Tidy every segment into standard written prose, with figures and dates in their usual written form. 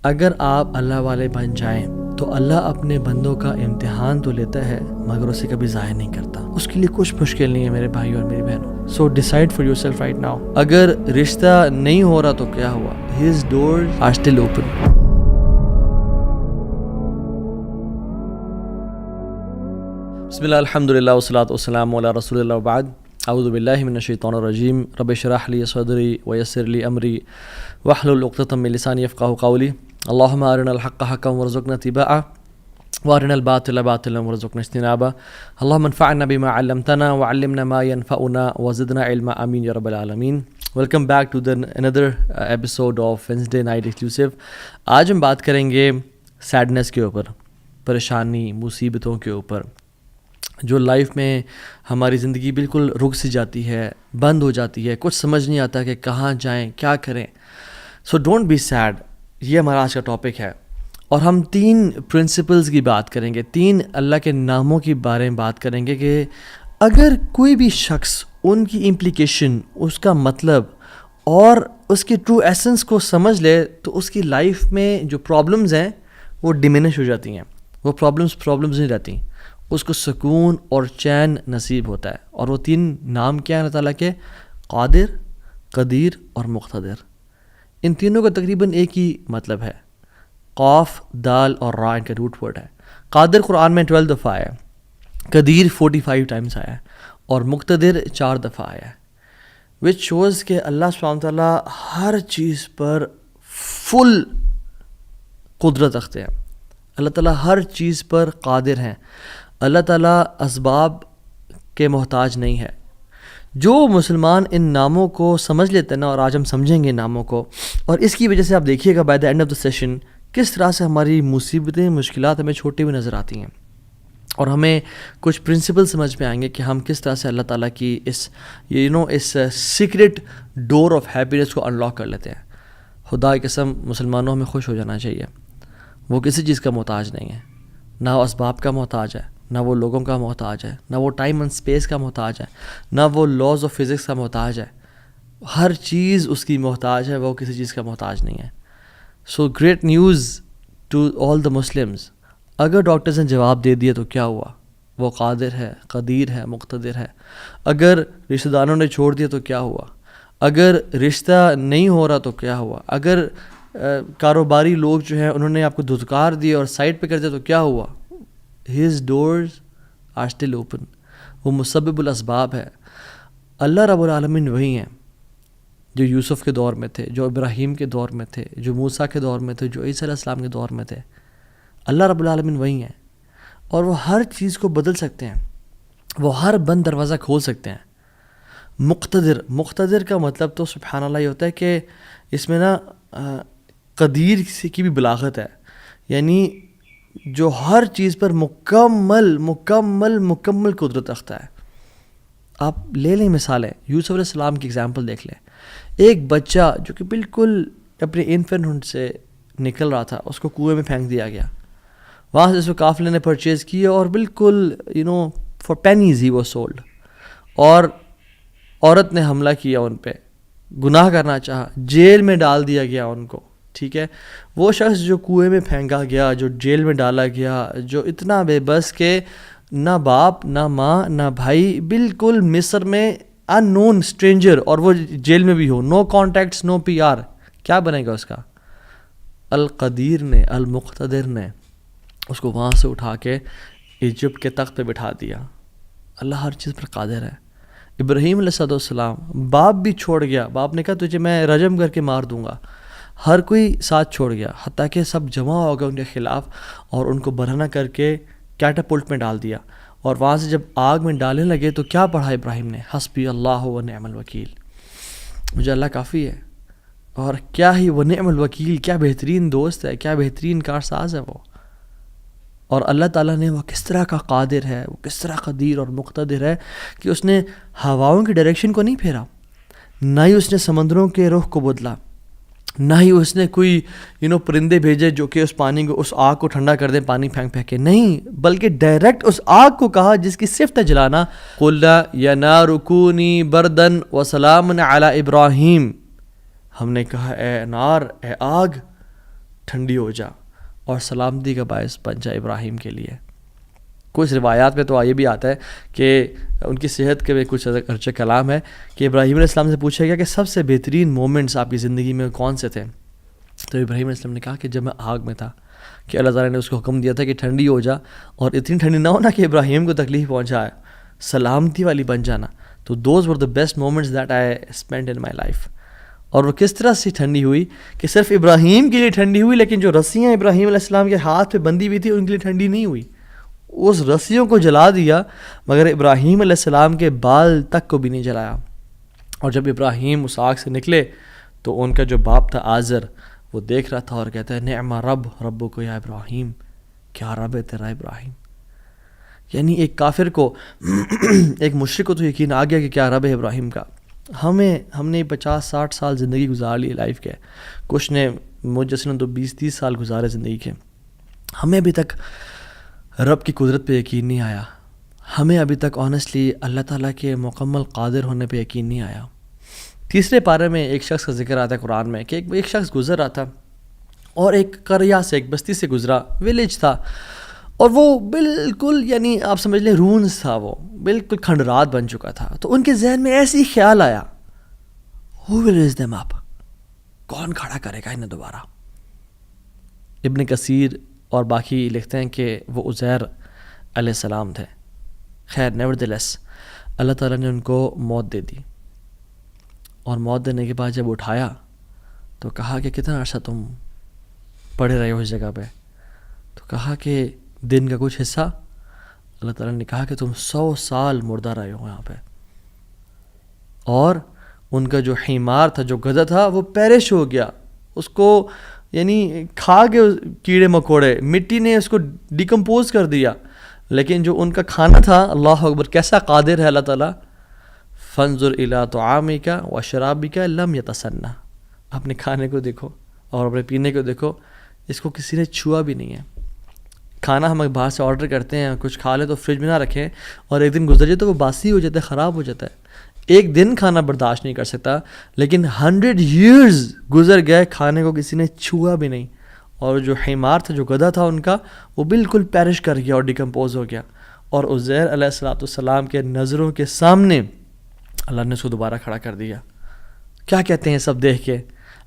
اگر آپ اللہ والے بن جائیں تو اللہ اپنے بندوں کا امتحان تو لیتا ہے مگر اسے کبھی ضائع نہیں کرتا. اس کے لیے کچھ مشکل نہیں ہے میرے بھائی اور میری بہنوں. So decide for yourself right now. اگر رشتہ نہیں ہو رہا تو کیا ہوا؟ His doors are still open. بسم اللہ الحمد للہ والصلاۃ والسلام علی رسول اللہ وبعد. اعوذ باللہ من الشیطان الرجیم. رب اشرح لی صدری ویسر لی امری واحلل عقدۃ من لسانی یفقہوا قولی. اللہم ارنا الحق حقا وارزقنا اتباعہ وارنا الباطل باطلا وارزقنا اجتنابہ. اللہم انفعنا بما علمتنا وعلمنا ما ينفعنا وزدنا علما آمین یا رب العالمین. Welcome back to another episode of Wednesday Night Exclusive. آج ہم بات کریں گے سیڈنس کے اوپر، پریشانی، مصیبتوں کے اوپر، جو لائف میں ہماری زندگی بالکل رک سی جاتی ہے، بند ہو جاتی ہے، کچھ سمجھ نہیں آتا کہ کہاں جائیں، کیا کریں. سو ڈونٹ بی سیڈ، یہ ہمارا آج کا ٹاپک ہے. اور ہم 3 پرنسپلز کی بات کریں گے، 3 اللہ کے ناموں کے بارے میں بات کریں گے کہ اگر کوئی بھی شخص ان کی امپلیکیشن، اس کا مطلب اور اس کی ٹرو ایسنس کو سمجھ لے تو اس کی لائف میں جو پرابلمز ہیں وہ ڈیمینش ہو جاتی ہیں. وہ پرابلمز نہیں رہتی، اس کو سکون اور چین نصیب ہوتا ہے. اور وہ 3 نام کیا ہیں اللہ تعالیٰ کے؟ قادر، قدیر اور مقتدر. ان تینوں کا تقریباً ایک ہی مطلب ہے. قاف، دال اور را ان کا روٹ ورڈ ہے. قادر قرآن میں 12 دفعہ آیا ہے، قدیر 45 ٹائمز آیا ہے اور مقتدر 4 دفعہ آیا ہے. وچ شوز کہ اللہ سبحانہ تعالیٰ ہر چیز پر فل قدرت رکھتے ہیں. اللہ تعالیٰ ہر چیز پر قادر ہیں. اللہ تعالیٰ اسباب کے محتاج نہیں ہے. جو مسلمان ان ناموں کو سمجھ لیتے ہیں نا، اور آج ہم سمجھیں گے ناموں کو، اور اس کی وجہ سے آپ دیکھیے گا by the end of the session کس طرح سے ہماری مصیبتیں، مشکلات ہمیں چھوٹی ہوئی نظر آتی ہیں، اور ہمیں کچھ پرنسپل سمجھ میں آئیں گے کہ ہم کس طرح سے اللہ تعالیٰ کی اس سیکرٹ ڈور آف ہیپینس کو انلاک کر لیتے ہیں. خدا کی قسم مسلمانوں ہمیں خوش ہو جانا چاہیے. وہ کسی چیز کا محتاج نہیں ہے، نہ وہ اسباب کا محتاج ہے، نہ وہ لوگوں کا محتاج ہے، نہ وہ ٹائم اینڈ اسپیس کا محتاج ہے، نہ وہ لاز آف فزکس کا محتاج ہے. ہر چیز اس کی محتاج ہے، وہ کسی چیز کا محتاج نہیں ہے. So great news to all the Muslims. اگر ڈاکٹرز نے جواب دے دیا تو کیا ہوا؟ وہ قادر ہے، قدیر ہے، مقتدر ہے. اگر رشتہ داروں نے چھوڑ دیا تو کیا ہوا؟ اگر رشتہ نہیں ہو رہا تو کیا ہوا؟ اگر کاروباری لوگ جو ہیں انہوں نے آپ کو دھتکار دی اور سائڈ پہ کر دیا تو کیا ہوا؟ His doors are still open. وہ مسبب الاسباب ہے. اللہ رب العالمین وہی ہیں جو یوسف کے دور میں تھے، جو ابراہیم کے دور میں تھے، جو موسیٰ کے دور میں تھے، جو عیسیٰ علیہ السلام کے دور میں تھے. اللہ رب العالمین وہی ہیں، اور وہ ہر چیز کو بدل سکتے ہیں. وہ ہر بند دروازہ کھول سکتے ہیں. مقتدر کا مطلب تو سبحان اللہ یہ ہوتا ہے کہ اس میں نا قدیر کی بھی بلاغت ہے، یعنی جو ہر چیز پر مکمل قدرت رکھتا ہے. آپ لے لیں مثالیں، یوسف علیہ السلام کی اگزامپل دیکھ لیں. ایک بچہ جو کہ بالکل اپنے انفینٹ سے نکل رہا تھا، اس کو کنویں میں پھینک دیا گیا. وہاں سے اس کو قافلے نے پرچیز کیا اور بالکل for pennies he was sold. اور عورت نے حملہ کیا ان پہ، گناہ کرنا چاہا، جیل میں ڈال دیا گیا ان کو. ٹھیک ہے، وہ شخص جو کنویں میں پھینکا گیا، جو جیل میں ڈالا گیا، جو اتنا بے بس کہ نہ باپ نہ ماں نہ بھائی، بالکل مصر میں ان نون اسٹرینجر، اور وہ جیل میں بھی ہو، نو کانٹیکٹس، نو پی آر، کیا بنے گا اس کا؟ القدیر نے، المقتدر نے اس کو وہاں سے اٹھا کے ایجپٹ کے تخت پہ بٹھا دیا. اللہ ہر چیز پر قادر ہے. ابراہیم علیہ السلام، باپ بھی چھوڑ گیا، باپ نے کہا تجھے میں رجم کر کے مار دوں گا. ہر کوئی ساتھ چھوڑ گیا، حتیٰ کہ سب جمع ہو گئے ان کے خلاف، اور ان کو برہنہ کر کے کیٹاپلٹ میں ڈال دیا. اور وہاں سے جب آگ میں ڈالنے لگے تو کیا پڑھا ابراہیم نے؟ حسبی اللہ و نعم الوکیل. مجھے اللہ کافی ہے. اور کیا ہی وہ نعم الوکیل، کیا بہترین دوست ہے، کیا بہترین کارساز ہے وہ. اور اللہ تعالیٰ نے وہ کس طرح کا قادر ہے، وہ کس طرح قدیر اور مقتدر ہے کہ اس نے ہواؤں کی ڈائریکشن کو نہیں پھیرا، نہ ہی اس نے سمندروں کے رخ کو بدلا، نہ ہی اس نے کوئی پرندے بھیجے جو کہ اس پانی کو، اس آگ کو ٹھنڈا کر دیں پانی پھینک پھینک کے. نہیں، بلکہ ڈائریکٹ اس آگ کو کہا جس کی صفت ہے جلانا، قُلْ يَا نَارُ كُونِي بَرْدًا وَسَلَامًا عَلَىٰ إِبْرَاهِيمَ. ہم نے کہا اے نار، اے آگ، ٹھنڈی ہو جا اور سلامتی کا باعث بن جا ابراہیم کے لیے. کچھ روایات میں تو یہ بھی آتا ہے کہ ان کی صحت کے بھی کچھ ارچہ کلام ہے کہ ابراہیم علیہ السلام سے پوچھا گیا کہ سب سے بہترین مومنٹس آپ کی زندگی میں کون سے تھے؟ تو ابراہیم علیہ السلام نے کہا کہ جب میں آگ میں تھا کہ اللہ تعالیٰ نے اس کو حکم دیا تھا کہ ٹھنڈی ہو جا، اور اتنی ٹھنڈی نہ ہونا کہ ابراہیم کو تکلیف پہنچائے، سلامتی والی بن جانا. تو those were the best moments that I spend in my life. اور وہ کس طرح سے ٹھنڈی ہوئی کہ صرف ابراہیم کے لیے ٹھنڈی ہوئی، لیکن جو رسیاں ابراہیم علیہ السلام کے ہاتھ پہ بندھی ہوئی تھی ان کے لیے ٹھنڈی نہیں ہوئی. اس رسیوں کو جلا دیا مگر ابراہیم علیہ السلام کے بال تک کو بھی نہیں جلایا. اور جب ابراہیم اس آگ سے نکلے تو ان کا جو باپ تھا آزر وہ دیکھ رہا تھا اور کہتا ہے نعم رب کو یا ابراہیم، کیا رب ہے تیرا ابراہیم. یعنی ایک کافر کو ایک مشرک کو تو یقین آ گیا کہ کیا رب ہے ابراہیم کا. ہم نے 50-60 سال زندگی گزار لی لائف کے، کچھ نے مجھ جیسے نے تو 20-30 سال گزارے زندگی کے. ہمیں ابھی تک رب کی قدرت پہ یقین نہیں آیا. ہمیں ابھی تک آنیسٹلی اللہ تعالیٰ کے مکمل قادر ہونے پہ یقین نہیں آیا. تیسرے پارے میں ایک شخص کا ذکر آتا ہے قرآن میں کہ ایک شخص گزر رہا تھا اور ایک قریہ سے، ایک بستی سے گزرا، ویلیج تھا، اور وہ بالکل یعنی آپ سمجھ لیں رونز تھا، وہ بالکل کھنڈرات بن چکا تھا. تو ان کے ذہن میں ایسے ہی خیال آیا who will raise them up، کون کھڑا کرے گا انہیں دوبارہ. ابن کثیر اور باقی لکھتے ہیں کہ وہ عزیر علیہ السلام تھے. خیر نیورتھلیس اللہ تعالیٰ نے ان کو موت دے دی، اور موت دینے کے بعد جب اٹھایا تو کہا کہ کتنا عرصہ تم پڑے رہے ہو اس جگہ پہ؟ تو کہا کہ دن کا کچھ حصہ. اللہ تعالیٰ نے کہا کہ تم 100 سال مردہ رہے ہو یہاں پہ. اور ان کا جو حمار تھا، جو گدھا تھا، وہ پیرش ہو گیا. اس کو یعنی کھا کے کیڑے مکوڑے، مٹی نے اس کو ڈیکمپوز کر دیا. لیکن جو ان کا کھانا تھا، اللہ اکبر کیسا قادر ہے اللہ تعالیٰ. فانظر الی طعامک وشرابک لم یتسنہ، اپنے کھانے کو دیکھو اور اپنے پینے کو دیکھو، اس کو کسی نے چھوا بھی نہیں ہے. کھانا ہم باہر سے آرڈر کرتے ہیں، کچھ کھا لیں تو فریج میں نہ رکھیں، اور ایک دن گزر جائے تو وہ باسی ہو جاتا ہے، خراب ہو جاتا ہے. ایک دن کھانا برداشت نہیں کر سکتا، لیکن 100 years گزر گئے، کھانے کو کسی نے چھوا بھی نہیں. اور جو حمار تھا، جو گدھا تھا ان کا، وہ بالکل پیرش کر گیا اور ڈیکمپوز ہو گیا. اور عزیر علیہ السلام کے نظروں کے سامنے اللہ نے اس کو دوبارہ کھڑا کر دیا. کیا کہتے ہیں سب دیکھ کے،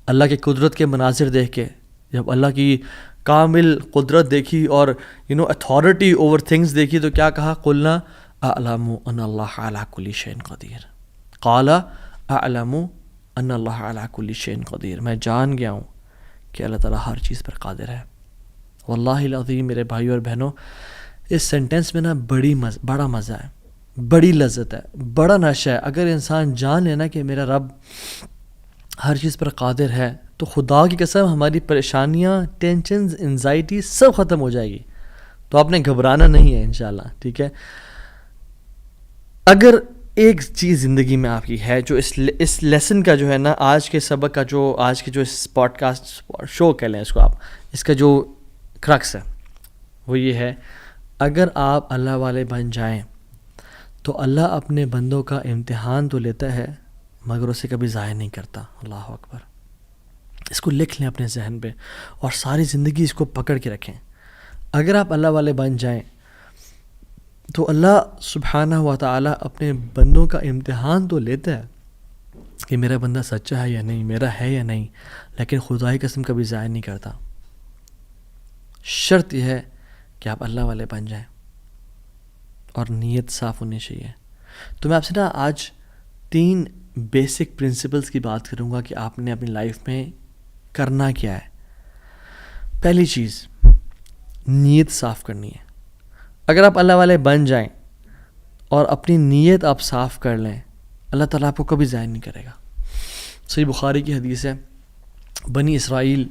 اللہ کی قدرت کے مناظر دیکھ کے، جب اللہ کی کامل قدرت دیکھی اور اتھارٹی اوور تھنگس دیکھی تو کیا کہا؟ قلنا اعلم ان اللہ علی کل شیء قدیر. قال اعلم ان اللہ علی کل شیء قدیر، میں جان گیا ہوں کہ اللہ تعالیٰ ہر چیز پر قادر ہے. واللہ العظیم میرے بھائیو اور بہنوں، اس سینٹنس میں نا بڑا مزہ ہے، بڑی لذت ہے، بڑا نشہ ہے. اگر انسان جان لینا کہ میرا رب ہر چیز پر قادر ہے تو خدا کی قسم ہماری پریشانیاں، ٹینشنز، انزائٹی سب ختم ہو جائے گی. تو آپ نے گھبرانا نہیں ہے انشاءاللہ، ٹھیک ہے. اگر ایک چیز زندگی میں آپ کی ہے جو اس لیسن کا جو ہے نا، آج کے سبق کا جو آج کے جو اس پوڈ کاسٹ شو کہہ لیں اس کو آپ، اس کا جو کرکس ہے وہ یہ ہے، اگر آپ اللہ والے بن جائیں تو اللہ اپنے بندوں کا امتحان تو لیتا ہے مگر اسے کبھی ضائع نہیں کرتا. اللہ اکبر. اس کو لکھ لیں اپنے ذہن پہ اور ساری زندگی اس کو پکڑ کے رکھیں. اگر آپ اللہ والے بن جائیں تو اللہ سبحانہ و تعالیٰ اپنے بندوں کا امتحان تو لیتا ہے کہ میرا بندہ سچا ہے یا نہیں، میرا ہے یا نہیں، لیکن خدا کی قسم کبھی ضائع نہیں کرتا. شرط یہ ہے کہ آپ اللہ والے بن جائیں اور نیت صاف ہونی چاہیے. تو میں آپ سے نا آج 3 بیسک پرنسپلز کی بات کروں گا کہ آپ نے اپنی لائف میں کرنا کیا ہے. پہلی چیز، نیت صاف کرنی ہے. اگر آپ اللہ والے بن جائیں اور اپنی نیت آپ صاف کر لیں، اللہ تعالیٰ آپ کو کبھی ضائع نہیں کرے گا. صحیح بخاری کی حدیث ہے، بنی اسرائیل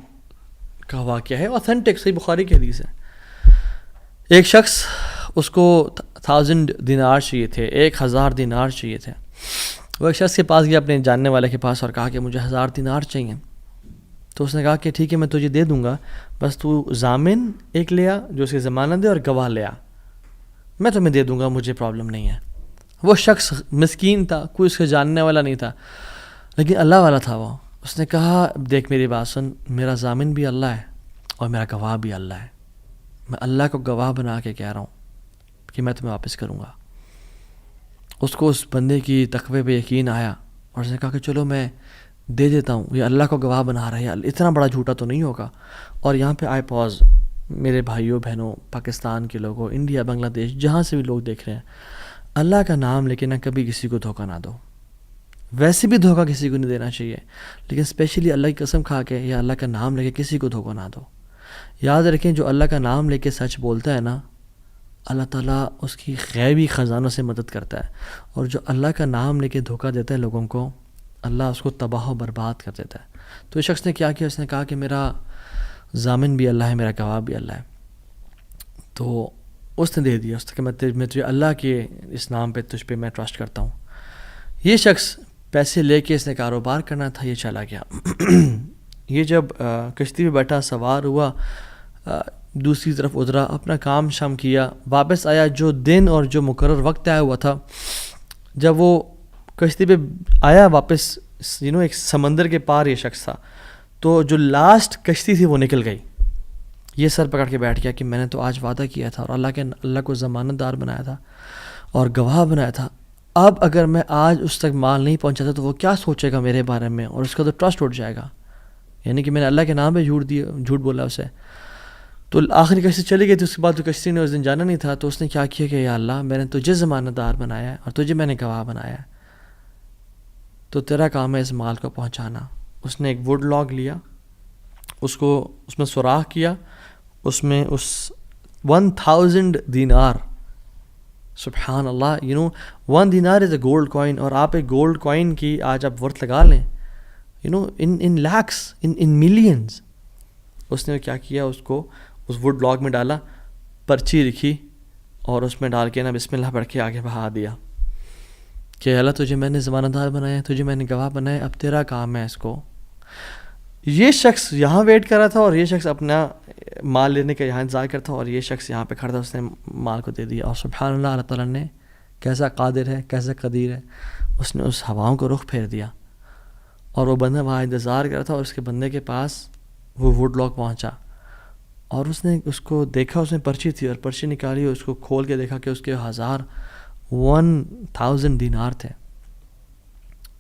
کا واقعہ ہے، اوتھینٹک صحیح بخاری کی حدیث ہے. ایک شخص، اس کو 1000 دینار چاہیے تھے، 1000 دینار چاہیے تھے. وہ ایک شخص کے پاس گیا، اپنے جاننے والے کے پاس، اور کہا کہ مجھے 1000 دینار چاہیے. تو اس نے کہا کہ ٹھیک ہے میں تجھے دے دوں گا، بس تو ضامن ایک لے آ جو اس کی ضمانت دے، اور گواہ لے آ، میں تمہیں دے دوں گا، مجھے پرابلم نہیں ہے. وہ شخص مسکین تھا، کوئی اس کے جاننے والا نہیں تھا، لیکن اللہ والا تھا وہ. اس نے کہا دیکھ میری بات سن، میرا ضامن بھی اللہ ہے اور میرا گواہ بھی اللہ ہے. میں اللہ کو گواہ بنا کے کہہ رہا ہوں کہ میں تمہیں واپس کروں گا. اس کو اس بندے کی تقوی پہ یقین آیا اور اس نے کہا کہ چلو میں دے دیتا ہوں, یہ اللہ کو گواہ بنا رہا ہے, اتنا بڑا جھوٹا تو نہیں ہوگا. اور یہاں پہ آئی پاز, میرے بھائیوں بہنوں, پاکستان کے لوگوں, انڈیا, بنگلہ دیش, جہاں سے بھی لوگ دیکھ رہے ہیں, اللہ کا نام لے کے نہ کبھی کسی کو دھوکہ نہ دو. ویسے بھی دھوکہ کسی کو نہیں دینا چاہیے, لیکن اسپیشلی اللہ کی قسم کھا کے یا اللہ کا نام لے کے کسی کو دھوکہ نہ دو. یاد رکھیں جو اللہ کا نام لے کے سچ بولتا ہے نا, اللہ تعالیٰ اس کی غیبی خزانوں سے مدد کرتا ہے, اور جو اللہ کا نام لے کے دھوکہ دیتا ہے لوگوں کو, اللہ اس کو تباہ و برباد کر دیتا ہے. تو اس شخص نے کیا کیا, اس نے کہا کہ میرا ضامن بھی اللہ ہے, میرا گواہ بھی اللہ ہے. تو اس نے دے دیا, اس نے کہ میں تجھے اللہ کے اس نام پہ تجھ پہ میں ٹرسٹ کرتا ہوں. یہ شخص پیسے لے کے اس نے کاروبار کرنا تھا, یہ چلا گیا. یہ جب کشتی پہ بیٹھا, سوار ہوا, دوسری طرف اترا, اپنا کام شام کیا, واپس آیا. جو دن اور جو مقرر وقت آیا ہوا تھا, جب وہ کشتی پہ آیا واپس, ایک سمندر کے پار یہ شخص تھا, تو جو لاسٹ کشتی تھی وہ نکل گئی. یہ سر پکڑ کے بیٹھ گیا کہ میں نے تو آج وعدہ کیا تھا اور اللہ کو ضمانت دار بنایا تھا اور گواہ بنایا تھا. اب اگر میں آج اس تک مال نہیں پہنچاتا تو وہ کیا سوچے گا میرے بارے میں, اور اس کا تو ٹرسٹ اٹھ جائے گا, یعنی کہ میں نے اللہ کے نام پہ جھوٹ بولا اسے. تو آخری کشتی چلی گئی تھی. اس کے بعد تو کشتی نے اس دن جانا نہیں تھا, تو اس نے کیا کیا کہ یا اللہ میں نے تجھے ضمانت دار بنایا ہے اور تجھے میں نے گواہ بنایا ہے, تو تیرا کام ہے اس مال کو پہنچانا. اس نے ایک ووڈ لاگ لیا, اس میں سوراخ کیا, اس میں اس 1000 دینار, سبحان اللہ, 1 دینار از اے گولڈ کوائن, اور آپ ایک گولڈ کوائن کی آج آپ ورتھ لگا لیں, ان لیکس, ان ملینز. اس نے کیا کیا, اس کو اس ووڈ لاگ میں ڈالا, پرچی لکھی اور اس میں ڈال کے نا بسم اللہ پڑھ کے آگے بہا دیا کہ اللہ تجھے میں نے ضمانت دار بنایا, تجھے میں نے گواہ بنایا, اب تیرا کام ہے اس کو. یہ شخص یہاں ویٹ کر رہا تھا اور یہ شخص اپنا مال لینے کا یہاں انتظار کرتا, اور یہ شخص یہاں پہ کھڑا تھا, اس نے مال کو دے دیا. اور سبحان اللہ, اللہ تعالیٰ نے کیسا قادر ہے, کیسا قدیر ہے, اس نے اس ہواؤں کو رخ پھیر دیا, اور وہ بندہ وہاں انتظار کر رہا تھا, اور اس کے بندے کے پاس وہ ووڈ لاگ پہنچا, اور اس نے اس کو دیکھا, اس میں پرچی تھی, اور پرچی نکالی, اس کو کھول کے دیکھا کہ اس کے 1000 دینار تھے.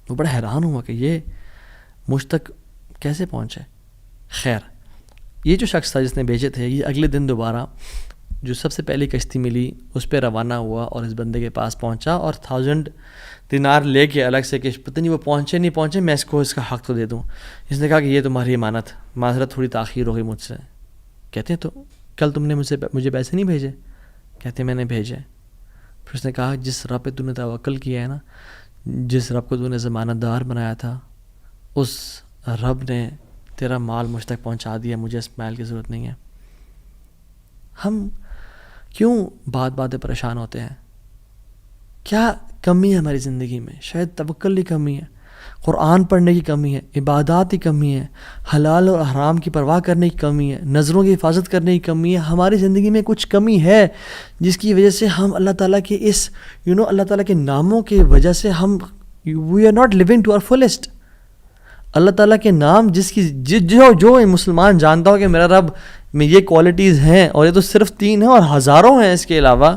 وہ بڑا حیران ہوا کہ یہ مجھ تک کیسے پہنچے. خیر, یہ جو شخص تھا جس نے بھیجے تھے, یہ اگلے دن دوبارہ جو سب سے پہلی کشتی ملی اس پہ روانہ ہوا اور اس بندے کے پاس پہنچا, اور 1000 دینار لے کے الگ سے کہ پتہ نہیں وہ پہنچے, میں اس کو اس کا حق تو دے دوں. اس نے کہا کہ یہ تمہاری امانت, معذرت تھوڑی تاخیر ہو گئی مجھ سے. کہتے ہیں تو کل تم نے مجھے پیسے نہیں بھیجے؟ کہتے ہیں میں نے بھیجے. پھر اس نے کہا جس رب پہ تو نے توکل کیا ہے نا, جس رب کو تو نے ضمانت دار بنایا تھا, اس رب نے تیرا مال مجھ تک پہنچا دیا, مجھے اس مال کی ضرورت نہیں ہے. ہم کیوں بات پریشان ہوتے ہیں؟ کیا کمی ہے ہماری زندگی میں؟ شاید توکل کی کمی ہے, قرآن پڑھنے کی کمی ہے, عبادات کی کمی ہے, حلال اور حرام کی پرواہ کرنے کی کمی ہے, نظروں کی حفاظت کرنے کی کمی ہے. ہماری زندگی میں کچھ کمی ہے جس کی وجہ سے ہم اللہ تعالیٰ کے اس اللہ تعالیٰ کے ناموں کی وجہ سے ہم we are not living to our fullest. اللہ تعالیٰ کے نام جس کی جو مسلمان جانتا ہو کہ میرا رب میں یہ کوالٹیز ہیں, اور یہ تو صرف 3 ہیں اور ہزاروں ہیں اس کے علاوہ,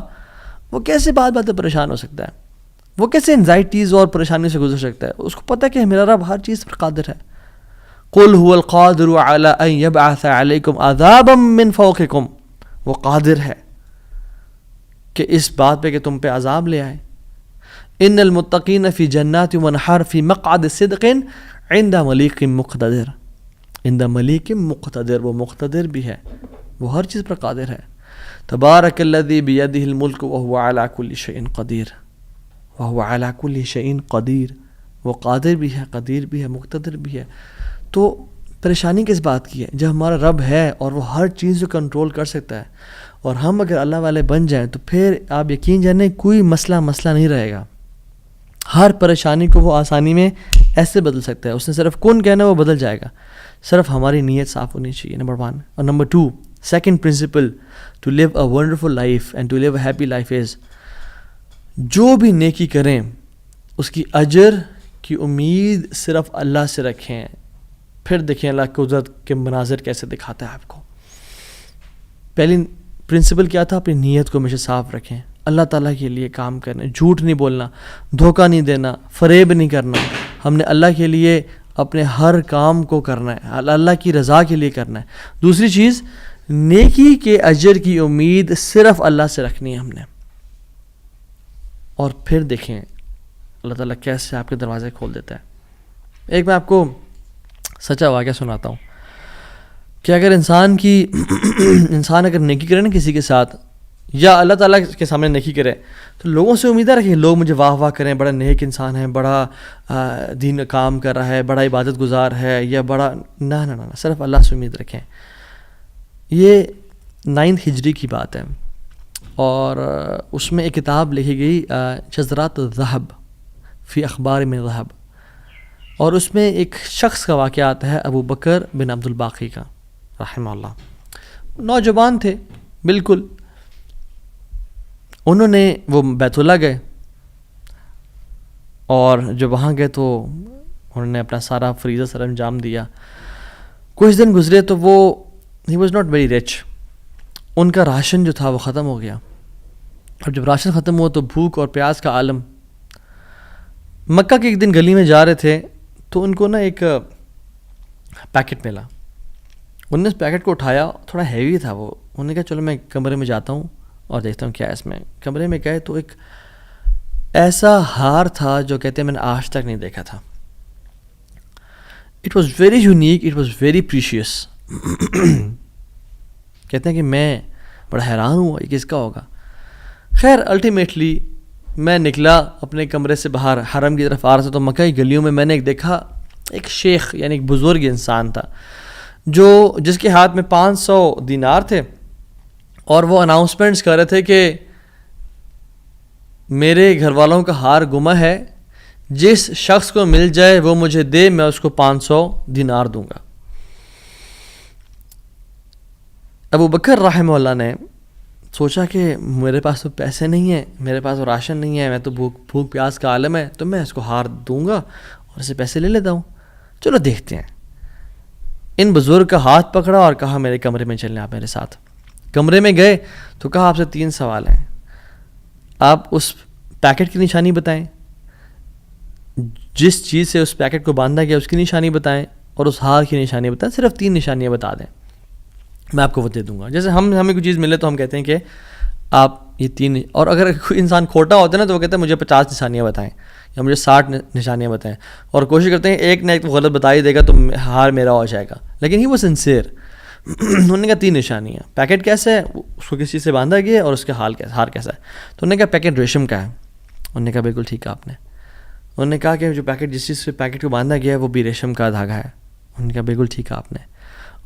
وہ کیسے بات پریشان ہو سکتا ہے؟ وہ کیسے انزائٹیز اور پریشانی سے گزر سکتا ہے؟ اس کو پتہ ہے کہ میرا رب ہر چیز پر قادر ہے. قُلْ هُوَ الْقَادِرُ عَلَىٰ أَن يَبْعَثَ عَلَيْكُمْ عَذَابًا مِّن فَوْقِكُمْ, وہ قادر ہے کہ اس بات پہ کہ تم پہ عذاب لے آئے. إِنَّ الْمُتَّقِينَ فِي جَنَّاتٍ وَنَحَرٍ فِي مَقْعَدِ صِدْقٍ عِنْدَ مَلِيكٍ مُقْتَدِرٍ. عند ملیک مقتدر, وہ مقتدر بھی ہے, وہ ہر چیز پر قادر ہے. تبارک الذی بیدہ الملک وہو علی کل شیء قدیر, وہو علی کل شیء قدیر, وہ قادر بھی ہے, قدیر بھی ہے, مقتدر بھی ہے. تو پریشانی کس بات کی ہے؟ جب ہمارا رب ہے اور وہ ہر چیز کو کنٹرول کر سکتا ہے, اور ہم اگر اللہ والے بن جائیں تو پھر آپ یقین جانیں کوئی مسئلہ نہیں رہے گا. ہر پریشانی کو وہ آسانی میں ایسے بدل سکتا ہے. اس نے صرف کن کہنا وہ بدل جائے گا, صرف ہماری نیت صاف ہونی چاہیے, نمبر 1. اور number 2, second principle to live a wonderful life and to live a happy life is, جو بھی نیکی کریں اس کی اجر کی امید صرف اللہ سے رکھیں. پھر دیکھیں اللہ قدرت کے مناظر کیسے دکھاتا ہے آپ کو. پہلی پرنسپل کیا تھا؟ اپنی نیت کو ہمیشہ صاف رکھیں، اللہ تعالیٰ کے لیے کام کرنا، جھوٹ نہیں بولنا، دھوکہ نہیں دینا، فریب نہیں کرنا. ہم نے اللہ کے لیے اپنے ہر کام کو کرنا ہے، اللہ کی رضا کے لیے کرنا ہے. دوسری چیز، نیکی کے اجر کی امید صرف اللہ سے رکھنی ہے ہم نے. اور پھر دیکھیں اللہ تعالیٰ کیسے آپ کے دروازے کھول دیتا ہے. ایک میں آپ کو سچا واقعہ سناتا ہوں کہ اگر انسان اگر نیکی کرے نا کسی کے ساتھ، یا اللہ تعالیٰ کے سامنے نیکی کرے، تو لوگوں سے امیدیں رکھیں لوگ مجھے واہ واہ کریں، بڑا نیک انسان ہے، بڑا دین کام کر رہا ہے، بڑا عبادت گزار ہے، یا بڑا نہ صرف اللہ سے امید رکھیں. یہ 9 ہجری کی بات ہے، اور اس میں ایک کتاب لکھی گئی شذرات الذہب فی اخبار من ذہب، اور اس میں ایک شخص کا واقعہ آتا ہے، ابو بکر بن عبد الباقی کا رحمہ اللہ. نوجوان تھے بالکل. انہوں نے وہ بیت اللہ گئے، اور جب وہاں گئے تو انہوں نے اپنا سارا فریضہ سر انجام دیا. کچھ دن گزرے تو وہ ہی واز ناٹ ویری رچ. ان کا راشن جو تھا وہ ختم ہو گیا. اور جب راشن ختم ہوا تو بھوک اور پیاس کا عالم. مکہ کے ایک دن گلی میں جا رہے تھے تو ان کو نا ایک پیکٹ ملا. انہوں نے اس پیکٹ کو اٹھایا، تھوڑا ہیوی تھا وہ. انہوں نے کہا چلو میں کمرے میں جاتا ہوں اور دیکھتا ہوں کیا ہے اس میں. کمرے میں گئے تو ایک ایسا ہار تھا جو کہتے ہیں میں نے آج تک نہیں دیکھا تھا. It was very unique, it was very precious. کہتے ہیں کہ میں بڑا حیران ہوا یہ کس کا ہوگا. خیر الٹیمیٹلی میں نکلا اپنے کمرے سے باہر، حرم کی طرف آ رہا تھا، تو مکہ کی گلیوں میں نے ایک دیکھا ایک شیخ یعنی ایک بزرگ انسان تھا جس کے ہاتھ میں 500 دینار تھے، اور وہ اناؤنسمنٹس کر رہے تھے کہ میرے گھر والوں کا ہار گم ہے، جس شخص کو مل جائے وہ مجھے دے، میں اس کو 500 دینار دوں گا. ابو بکر رحمہ اللہ نے سوچا کہ میرے پاس تو پیسے نہیں ہیں، میرے پاس تو راشن نہیں ہے، میں تو بھوک پیاس کا عالم ہے، تو میں اس کو ہار دوں گا اور اسے پیسے لے لیتا ہوں. چلو دیکھتے ہیں. ان بزرگ کا ہاتھ پکڑا اور کہا میرے کمرے میں چلیں آپ میرے ساتھ. کمرے میں گئے تو کہا آپ سے 3 سوال ہیں. آپ اس پیکٹ کی نشانی بتائیں، جس چیز سے اس پیکٹ کو باندھا گیا اس کی نشانی بتائیں، اور اس ہار کی نشانی بتائیں. صرف 3 نشانیاں بتا دیں، میں آپ کو وہ دے دوں گا. جیسے ہمیں کوئی چیز ملے تو ہم کہتے ہیں کہ آپ یہ 3، اور اگر کوئی انسان کھوٹا ہوتا ہے نا تو وہ کہتا ہے مجھے 50 نشانیاں بتائیں یا مجھے 60 نشانیاں بتائیں، اور کوشش کرتے ہیں ایک نہ ایک تو غلط بتا ہی دے گا تو ہار میرا ہو جائے گا. لیکن ہی وہ سنسیئر. انہوں نے کہا 3 نشانیاں. پیکٹ کیسا ہے، اس کو کس چیز سے باندھا گیا ہے، اور اس کا ہار کیسا ہے. تو انہوں نے کہا پیکٹ ریشم کا ہے. انہوں نے کہا بالکل ٹھیک ہے آپ نے. انہوں نے کہا کہ جو پیکٹ جس چیز سے پیکٹ کو باندھا گیا ہے وہ بھی ریشم کا دھاگا ہے. انہوں نے کہا بالکل ٹھیک ہے آپ نے.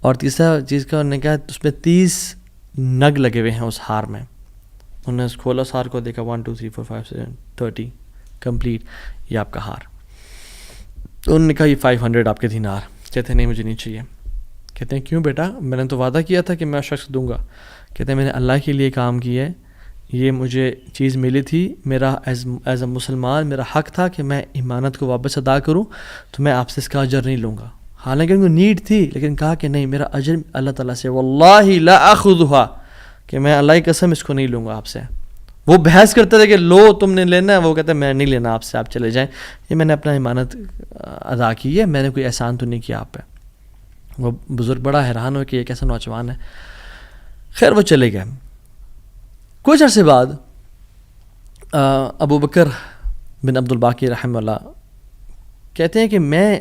اور تیسرا چیز کا انہوں نے کہا اس میں 30 نگ لگے ہوئے ہیں اس ہار میں. انہوں نے کھولا اس ہار کو، دیکھا 1 2 3 4 5 6 30 کمپلیٹ، یہ آپ کا ہار. تو انہوں نے کہا یہ 500 آپ کے دینار. کہتے ہیں نہیں مجھے نہیں چاہیے. کہتے ہیں کیوں بیٹا، میں نے تو وعدہ کیا تھا کہ میں شخص دوں گا. کہتے ہیں میں نے اللہ کے لیے کام کیا ہے، یہ مجھے چیز ملی تھی، میرا ایز اے مسلمان میرا حق تھا کہ میں امانت کو واپس ادا کروں، تو میں آپ سے اس کا اجر نہیں لوں گا. حالانکہ ان کو نیڈ تھی، لیکن کہا کہ نہیں میرا اجر اللہ تعالیٰ سے، واللہ لا اخذھا، کہ میں اللہ کی قسم اس کو نہیں لوں گا آپ سے. وہ بحث کرتے تھے کہ لو تم نے لینا ہے، وہ کہتے ہیں میں نہیں لینا آپ سے، آپ چلے جائیں، یہ میں نے اپنا امانت ادا کی ہے، میں نے کوئی احسان تو نہیں کیا آپ پہ. وہ بزرگ بڑا حیران ہو کہ یہ کیسا نوجوان ہے. خیر وہ چلے گئے. کچھ عرصے بعد ابو بکر بن عبد الباقی رحمہ اللہ کہتے ہیں کہ میں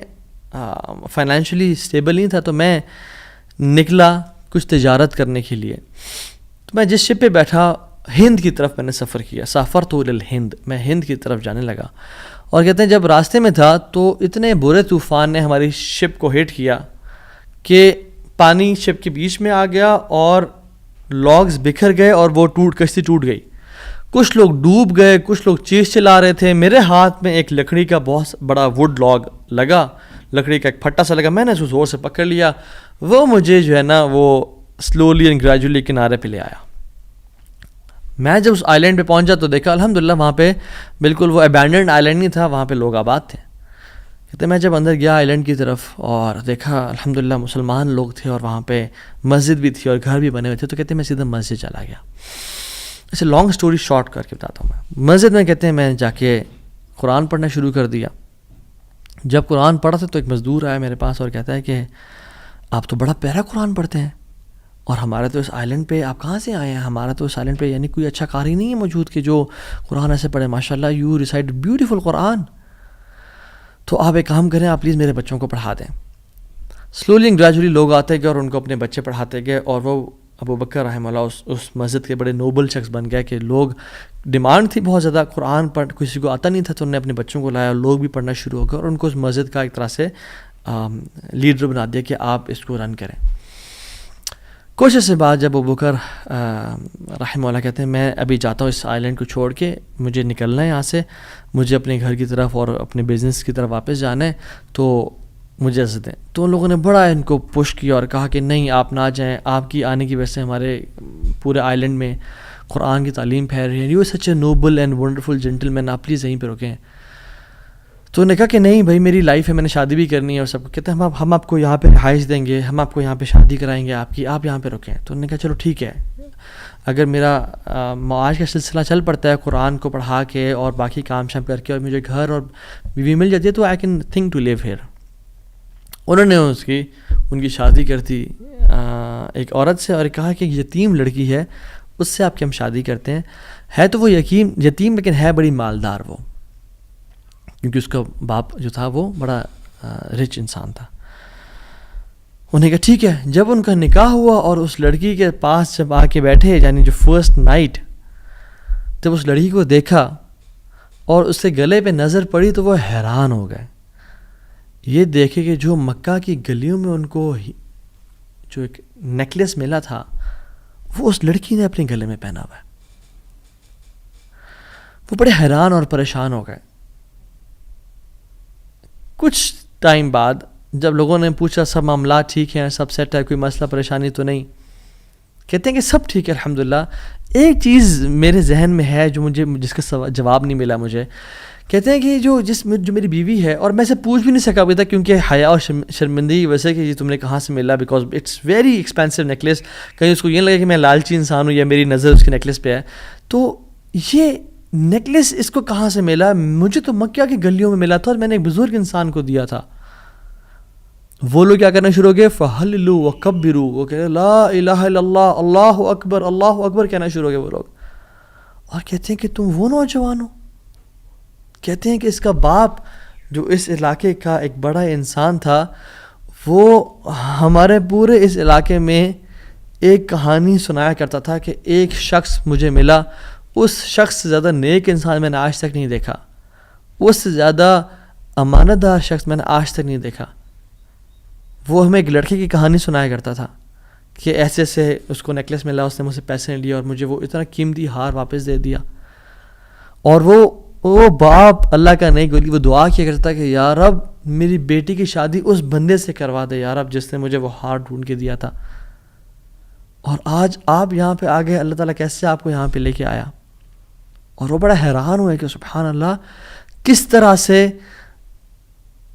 فائنینشلی اسٹیبل نہیں تھا، تو میں نکلا کچھ تجارت کرنے کے لیے. تو میں جس شپ پہ بیٹھا ہند کی طرف میں نے سفر کیا. سافرت الی الہند، میں ہند کی طرف جانے لگا. اور کہتے ہیں جب راستے میں تھا تو اتنے برے طوفان نے ہماری شپ کو ہٹ کیا کہ پانی شپ کے بیچ میں آ گیا اور لاگز بکھر گئے اور وہ کشتی ٹوٹ گئی. کچھ لوگ ڈوب گئے، کچھ لوگ چیز چلا رہے تھے. میرے ہاتھ میں ایک لکڑی کا بہت بڑا ووڈ لاگ لگا، لکڑی کا ایک پھٹا سا لگا. میں نے اس کو زور سے پکڑ لیا. وہ مجھے جو ہے نا وہ سلولی اینڈ گریجولی کنارے پہ لے آیا. میں جب اس آئی لینڈ پہ پہنچا تو دیکھا الحمدللہ وہاں پہ بالکل وہ ابینڈنڈ آئی لینڈ نہیں تھا، وہاں پہ لوگ آباد تھے. کہتے ہیں میں جب اندر گیا آئی لینڈ کی طرف اور دیکھا الحمدللہ مسلمان لوگ تھے اور وہاں پہ مسجد بھی تھی اور گھر بھی بنے ہوئے تھے، تو کہتے ہیں میں سیدھا مسجد چلا گیا. اسے لانگ سٹوری شارٹ کر کے بتاتا ہوں. میں مسجد میں کہتے ہیں میں جا کے قرآن پڑھنا شروع کر دیا. جب قرآن پڑھا تھا تو ایک مزدور آیا میرے پاس اور کہتا ہے کہ آپ تو بڑا پیارا قرآن پڑھتے ہیں، اور ہمارے تو اس آئی لینڈ پہ آپ کہاں سے آئے ہیں؟ ہمارا تو اس آئی لینڈ پہ یعنی کوئی اچھا قاری نہیں ہے موجود کہ جو قرآن ایسے پڑھے. ماشاء اللہ یو ریسائٹ بیوٹیفل قرآن. تو آپ ایک کام کریں، آپ پلیز میرے بچوں کو پڑھا دیں. سلولی اینڈ گریجولی لوگ آتے گئے اور ان کو اپنے بچے پڑھاتے گئے، اور وہ ابو بکر رحمہ اللہ اس مسجد کے بڑے نوبل شخص بن گئے کہ لوگ ڈیمانڈ تھی بہت زیادہ، قرآن پڑھ کسی کو آتا نہیں تھا، تو انہوں نے اپنے بچوں کو لایا اور لوگ بھی پڑھنا شروع ہو گئے، اور ان کو اس مسجد کا ایک طرح سے لیڈر بنا دیا کہ آپ اس کو رن کریں. کچھ عرصے بعد جب ابو بکر رحمہ اللہ کہتے ہیں میں ابھی جاتا ہوں اس آئی لینڈ کو چھوڑ کے، مجھے نکلنا ہے یہاں سے، مجھے اپنے گھر کی طرف اور اپنے بزنس کی طرف واپس جانا ہے، تو مجھے اجازت دیں. تو ان لوگوں نے بڑا ان کو پش کیا اور کہا کہ نہیں آپ نہ جائیں، آپ کی آنے کی وجہ سے ہمارے پورے آئی لینڈ میں قرآن کی تعلیم پھیل رہی ہے، you such a noble and wonderful gentleman, آپ پلیز یہیں پہ رکیں. تو انہوں نے کہا کہ نہیں بھائی میری لائف ہے، میں نے شادی بھی کرنی ہے اور سب کو. کہتے ہیں ہم آپ کو یہاں پہ رہائش دیں گے، ہم آپ کو یہاں پہ شادی کرائیں گے آپ کی، آپ یہاں پہ رکیں. تو انہوں نے کہا چلو ٹھیک ہے، اگر میرا معاش کا سلسلہ چل پڑتا ہے قرآن کو پڑھا کے اور باقی کام شام کر کے اور مجھے گھر اور بیوی مل جاتی ہے تو I can think to live here. انہوں نے ان کی شادی کر دی ایک عورت سے اور کہا کہ یتیم لڑکی ہے اس سے آپ کی ہم شادی کرتے ہیں. ہے تو وہ یتیم لیکن ہے بڑی مالدار وہ، کیونکہ اس کا باپ جو تھا وہ بڑا رچ انسان تھا. انہیں کہا ٹھیک ہے. جب ان کا نکاح ہوا اور اس لڑکی کے پاس جب آ کے بیٹھے، یعنی جو فرسٹ نائٹ جب اس لڑکی کو دیکھا اور اس کے گلے پہ نظر پڑی تو وہ حیران ہو گئے. یہ دیکھے کہ جو مکہ کی گلیوں میں ان کو جو ایک نیکلیس ملا تھا وہ اس لڑکی نے اپنے گلے میں پہنا ہوا ہے. وہ بڑے حیران اور پریشان ہو گئے. کچھ ٹائم بعد جب لوگوں نے پوچھا سب معاملات ٹھیک ہیں، سب سیٹ ہے، کوئی مسئلہ پریشانی تو نہیں، کہتے ہیں کہ سب ٹھیک ہے الحمدللہ. ایک چیز میرے ذہن میں ہے جو جس کا جواب نہیں ملا مجھے. کہتے ہیں کہ جو میری بیوی ہے، اور میں سے پوچھ بھی نہیں سکا ابھی تک کیونکہ حیا اور شرمندگی کی وجہ سے کہ یہ تم نے کہاں سے ملا، because it's very expensive necklace. کہیں اس کو یہ لگے کہ میں لالچی انسان ہوں یا میری نظر اس کے نیکلیس پہ ہے. تو یہ نیکلیس اس کو کہاں سے ملا؟ مجھے تو مکہ کی گلیوں میں ملا تھا اور میں نے ایک بزرگ انسان کو دیا تھا. وہ لوگ کیا کرنا شروع ہو گئے؟ فَحَلِّلُوا وَكَبِّرُوا، وہ کہہ رہے لا الہ الا اللہ، اللہ اکبر اللہ اکبر کہنا شروع ہو گئے وہ لوگ. اور کہتے ہیں کہ تم وہ نوجوان ہو. کہتے ہیں کہ اس کا باپ جو اس علاقے کا ایک بڑا انسان تھا، وہ ہمارے پورے اس علاقے میں ایک کہانی سنایا کرتا تھا کہ ایک شخص مجھے ملا، اس شخص سے زیادہ نیک انسان میں نے آج تک نہیں دیکھا، اس سے زیادہ امانت دار شخص میں نے آج تک نہیں دیکھا. وہ ہمیں ایک لڑکے کی کہانی سنایا کرتا تھا کہ ایسے سے اس کو نیکلیس ملا، اس نے مجھ سے پیسے نہیں لیا اور مجھے وہ اتنا قیمتی ہار واپس دے دیا. اور وہ باپ اللہ کا نہیں گولی، وہ دعا کیا کرتا کہ یا رب میری بیٹی کی شادی اس بندے سے کروا دے یا رب جس نے مجھے وہ ہار ڈھونڈ کے دیا تھا. اور آج آپ یہاں پہ آ گئے، اللہ تعالیٰ کیسے آپ کو یہاں پہ لے کے آیا. اور وہ بڑا حیران ہوئے کہ سبحان اللہ کس طرح سے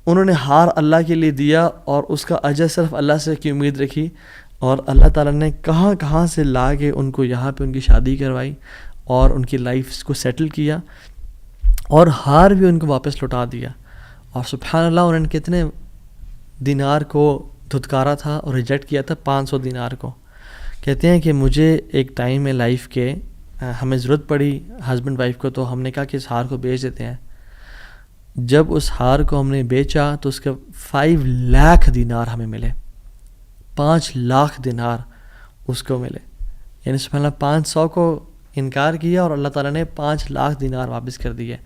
انہوں نے ہار اللہ کے لیے دیا اور اس کا اجر صرف اللہ سے کی امید رکھی، اور اللہ تعالیٰ نے کہاں سے لا کے ان کو یہاں پہ ان کی شادی کروائی اور ان کی لائف کو سیٹل کیا اور ہار بھی ان کو واپس لوٹا دیا. اور سبحان اللہ انہوں نے کتنے دینار کو دھتکارا تھا اور ریجیکٹ کیا تھا؟ 500 دینار کو. کہتے ہیں کہ مجھے ایک ٹائم میں لائف کے ہمیں ضرورت پڑی ہسبینڈ وائف کو، تو ہم نے کہا کہ اس ہار کو بیچ دیتے ہیں. جب اس ہار کو ہم نے بیچا تو اس کے 5 لاکھ دینار ہمیں ملے. 5 لاکھ دینار اس کو ملے. یعنی سبحان اللہ 500 کو انکار کیا اور اللہ تعالیٰ نے 5 لاکھ دینار واپس کر دیے.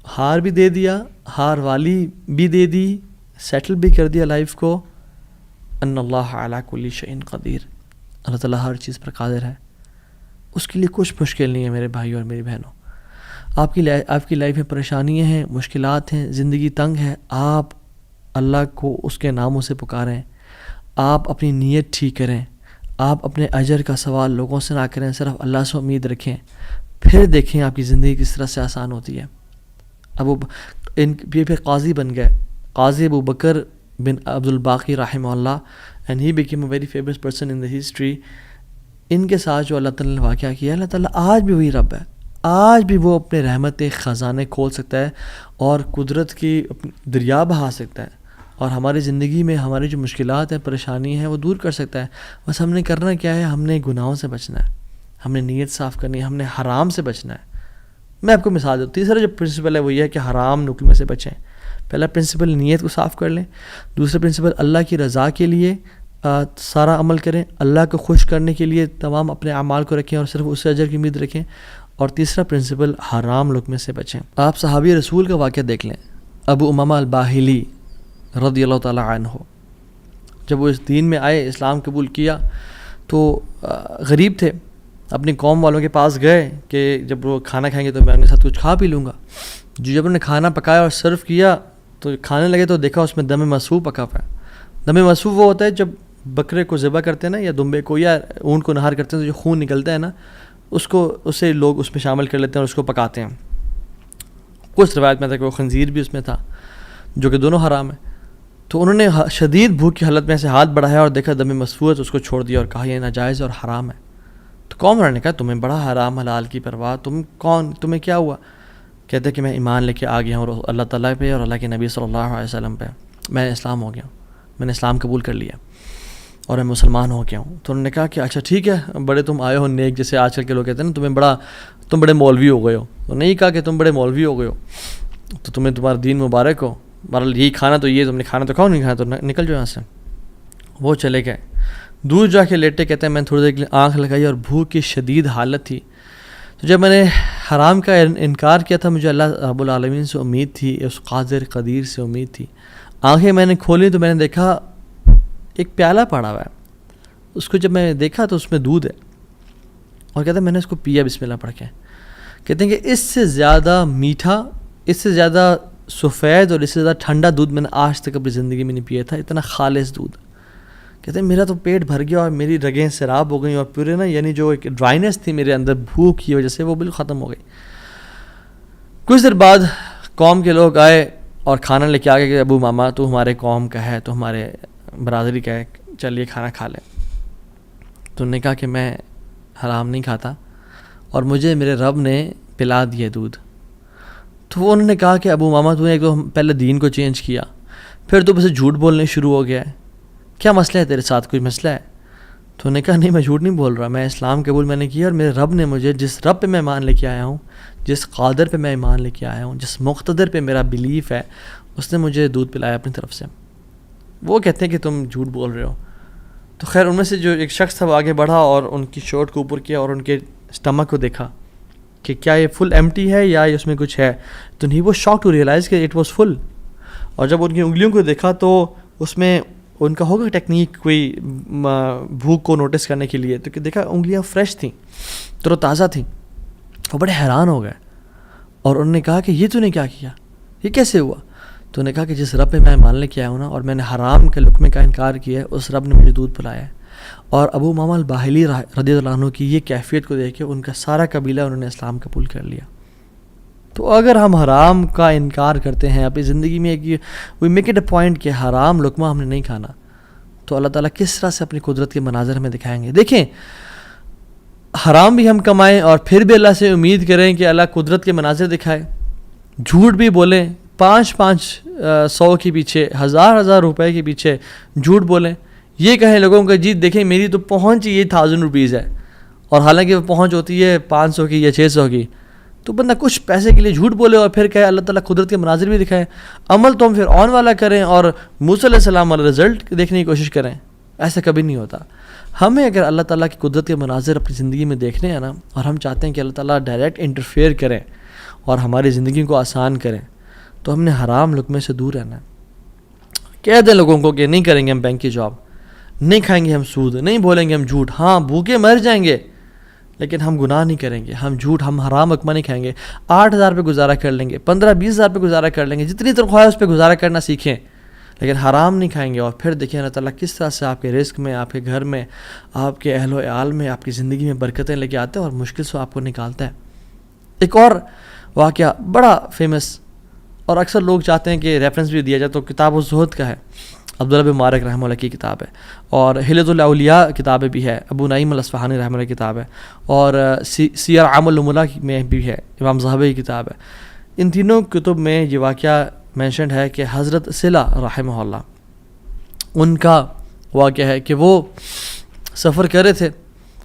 ہار بھی دے دیا، ہار والی بھی دے دی، سیٹل بھی کر دیا لائف کو. ان اللہ علی کل شیء قدیر، اللہ تعالیٰ ہر چیز پر قادر ہے، اس کے لیے کچھ مشکل نہیں ہے میرے بھائی اور میری بہنوں. آپ کی لائف میں پریشانیاں ہیں، مشکلات ہیں، زندگی تنگ ہے، آپ اللہ کو اس کے ناموں سے پکاریں، آپ اپنی نیت ٹھیک کریں، آپ اپنے اجر کا سوال لوگوں سے نہ کریں، صرف اللہ سے امید رکھیں، پھر دیکھیں آپ کی زندگی کس طرح سے آسان ہوتی ہے. اب وہ پھر قاضی بن گئے. Qazi Abu Bakr bin Abdul Baqi rahimahullah, and he became a very famous person in the history. ان کے ساتھ جو اللہ تعالیٰ نے واقعہ کیا، اللہ تعالیٰ آج بھی وہی رب ہے، آج بھی وہ اپنے رحمت خزانے کھول سکتا ہے اور قدرت کی دریا بہا سکتا ہے، اور ہماری زندگی میں ہماری جو مشکلات ہیں، پریشانی ہیں، وہ دور کر سکتا ہے. بس ہم نے کرنا کیا ہے، ہم نے گناہوں سے بچنا ہے، ہم نے نیت صاف کرنی ہے، ہم نے حرام سے بچنا ہے. میں آپ کو مثال دوں. تیسرا جو پرنسپل ہے وہ یہ ہے کہ حرام نکلنے سے بچیں. پہلا پرنسپل نیت کو صاف کر لیں. دوسرا پرنسپل اللہ کی رضا کے لیے سارا عمل کریں، اللہ کو خوش کرنے کے لیے تمام اپنے اعمال کو رکھیں اور صرف اس سے اجر کی امید رکھیں. اور تیسرا پرنسپل حرام لقمے سے بچیں. آپ صحابی رسول کا واقعہ دیکھ لیں. ابو امامہ الباہلی رضی اللہ تعالیٰ عنہ، جب وہ اس دین میں آئے، اسلام قبول کیا، تو غریب تھے. اپنی قوم والوں کے پاس گئے کہ جب وہ کھانا کھائیں گے تو میں ان کے ساتھ کچھ کھا پی لوں گا. جب انہوں نے کھانا پکایا اور سرو کیا تو کھانے لگے تو دیکھا اس میں دم مسفوح پکا ہوا ہے. دم مسفوح وہ ہوتا ہے جب بکرے کو ذبح کرتے ہیں نا، یا دمبے کو یا اونٹ کو نہار کرتے ہیں تو جو خون نکلتا ہے نا، اسے لوگ اس میں شامل کر لیتے ہیں اور اس کو پکاتے ہیں. کچھ روایت میں تھا کہ وہ خنزیر بھی اس میں تھا، جو کہ دونوں حرام ہیں. تو انہوں نے شدید بھوک کی حالت میں ایسے ہاتھ بڑھایا اور دیکھا دم مسفوح ہے تو اس کو چھوڑ دیا اور کہا یہ ناجائز اور حرام ہے. تو قوم والوں نے کہا تمہیں بڑا حرام حلال کی پرواہ، تم کون، تمہیں کیا ہوا؟ کہتے کہ میں ایمان لے کے آ گیا ہوں اللہ تعالیٰ پہ اور اللہ کے نبی صلی اللہ علیہ وسلم پہ. میں اسلام ہو گیا ہوں، میں نے اسلام قبول کر لیا اور میں مسلمان ہو گیا ہوں. تو انہوں نے کہا کہ اچھا ٹھیک ہے، بڑے تم آئے ہو نیک، جیسے آج کل کے لوگ کہتے ہیں نا تم بڑے مولوی ہو گئے ہو. تو نہیں کہا کہ تم بڑے مولوی ہو گئے ہو، تو تمہیں تمہارا دین مبارک ہو، بہرحال یہی کھانا تو یہ تم نے کھانا تو کھاؤ، نہیں کھانا تو نکل جاؤ یہاں سے. وہ چلے گئے. دور جا کے لیٹے، کہتے ہیں میں تھوڑی دیر کے لیے آنکھ لگائی اور بھوک کی شدید حالت تھی. تو جب میں نے حرام کا انکار کیا تھا، مجھے اللہ رب العالمین سے امید تھی، اس قادر قدیر سے امید تھی. آنکھیں میں نے کھولی تو میں نے دیکھا ایک پیالہ پڑا ہوا ہے. اس کو جب میں نے دیکھا تو اس میں دودھ ہے، اور کہتے ہیں میں نے اس کو پیا بسم اللہ پڑھ کے. کہتے ہیں کہ اس سے زیادہ میٹھا، اس سے زیادہ سفید اور اس سے زیادہ ٹھنڈا دودھ میں نے آج تک اپنی زندگی میں نہیں پیا تھا. اتنا خالص دودھ. کہتے ہیں میرا تو پیٹ بھر گیا اور میری رگیں سیراب ہو گئیں اور پورے نا، یعنی جو ایک ڈرائنیس تھی میرے اندر بھوک کی وجہ سے، وہ بالکل ختم ہو گئی. کچھ دیر بعد قوم کے لوگ آئے اور کھانا لے کے آ گئے کہ ابو ماما تو ہمارے قوم کا ہے، تو ہمارے برادری کا ہے، چلیے کھانا کھا لیں. تو انہوں نے کہا کہ میں حرام نہیں کھاتا اور مجھے میرے رب نے پلا دیا دودھ. تو انہوں نے کہا کہ ابو ماما تو نے ایک تو پہلے دین کو چینج کیا، پھر تو بس جھوٹ بولنے شروع ہو گیا ہے، کیا مسئلہ ہے تیرے ساتھ، کوئی مسئلہ ہے؟ تو انہوں نے کہا نہیں میں جھوٹ نہیں بول رہا، میں اسلام قبول میں نے کیا اور میرے رب نے مجھے، جس رب پہ میں ایمان لے کے آیا ہوں، جس قادر پہ میں ایمان لے کے آیا ہوں، جس مقتدر پہ میرا بلیف ہے، اس نے مجھے دودھ پلایا اپنی طرف سے. وہ کہتے ہیں کہ تم جھوٹ بول رہے ہو. تو خیر ان میں سے جو ایک شخص تھا وہ آگے بڑھا اور ان کی شرٹ کو اوپر کیا اور ان کے اسٹمک کو دیکھا کہ کیا یہ فل ایمٹی ہے یا اس میں کچھ ہے. تو نہیں، وہ شاک ٹو ریئلائز کہ اٹ واز فل. اور جب ان کی انگلیوں کو دیکھا تو اس میں ان کا ہوگا ٹیکنیک کوئی بھوک کو نوٹس کرنے کے لیے، تو کہ دیکھا انگلیاں فریش تھیں، تر و تازہ تھیں. وہ بڑے حیران ہو گئے اور انہوں نے کہا کہ یہ تو نے کیا کیا، یہ کیسے ہوا؟ تو انہوں نے کہا کہ جس رب پہ میں مان لے کے آیا ہوں نا، اور میں نے حرام کے لقمے کا انکار کیا ہے، اس رب نے مجھے دودھ پلایا ہے. اور ابو امامہ الباہلی رضی اللہ عنہ کی یہ کیفیت کو دیکھ کے ان کا سارا قبیلہ انہوں نے اسلام قبول کر لیا. تو اگر ہم حرام کا انکار کرتے ہیں اپنی زندگی میں، we make it a point کہ حرام لقمہ ہم نے نہیں کھانا، تو اللہ تعالیٰ کس طرح سے اپنی قدرت کے مناظر ہمیں دکھائیں گے. دیکھیں، حرام بھی ہم کمائیں اور پھر بھی اللہ سے امید کریں کہ اللہ قدرت کے مناظر دکھائے. جھوٹ بھی بولیں، 500 کے پیچھے، 1000 روپے کے پیچھے جھوٹ بولیں. یہ کہیں لوگوں کو جی دیکھیں میری تو پہنچ یہ 1000 روپیز ہے، اور حالانکہ وہ پہنچ ہوتی ہے 500 کی یا 600 کی. تو بندہ کچھ پیسے کے لیے جھوٹ بولے اور پھر کہے اللہ تعالیٰ قدرت کے مناظر بھی دکھائے. عمل تو ہم پھر آن والا کریں اور موسیٰ علیہ السلام والا رزلٹ دیکھنے کی کوشش کریں. ایسا کبھی نہیں ہوتا. ہمیں اگر اللہ تعالیٰ کی قدرت کے مناظر اپنی زندگی میں دیکھنے ہیں نا، اور ہم چاہتے ہیں کہ اللہ تعالیٰ ڈائریکٹ انٹرفیئر کریں اور ہماری زندگی کو آسان کریں، تو ہم نے حرام لقمے سے دور رہنا ہے. کہہ دیں لوگوں کو کہ نہیں کریں گے ہم بینک کی جاب، نہیں کھائیں گے ہم سود، نہیں بولیں گے ہم جھوٹ. ہاں بھوکے مر جائیں گے لیکن ہم گناہ نہیں کریں گے، ہم جھوٹ، ہم حرام لقمہ نہیں کھائیں گے. 8000 پہ گزارا کر لیں گے، 15-20 پہ گزارا کر لیں گے، جتنی تنخواہ ہے اس پہ گزارا کرنا سیکھیں، لیکن حرام نہیں کھائیں گے. اور پھر دیکھیں اللہ تعالیٰ کس طرح سے آپ کے رزق میں، آپ کے گھر میں، آپ کے اہل و عیال میں، آپ کی زندگی میں برکتیں لے کے آتے ہیں اور مشکل سے آپ کو نکالتا ہے. ایک اور واقعہ بڑا فیمس، اور اکثر لوگ چاہتے ہیں کہ ریفرنس بھی دیا جائے تو کتاب الزہد کا ہے، عبداللہ بن مبارک رحمہ اللہ کی کتاب ہے، اور حلیۃ الاولیاء کتابیں بھی ہے، ابو نعیم الاصفہانی رحمہ اللہ کی کتاب ہے، اور سیر اعمال النبلاء میں بھی ہے، امام ذہبی کی کتاب ہے۔ ان تینوں کتب میں یہ واقعہ مینشنڈ ہے کہ حضرت صلہ رحمہ اللہ، ان کا واقعہ ہے کہ وہ سفر کر رہے تھے،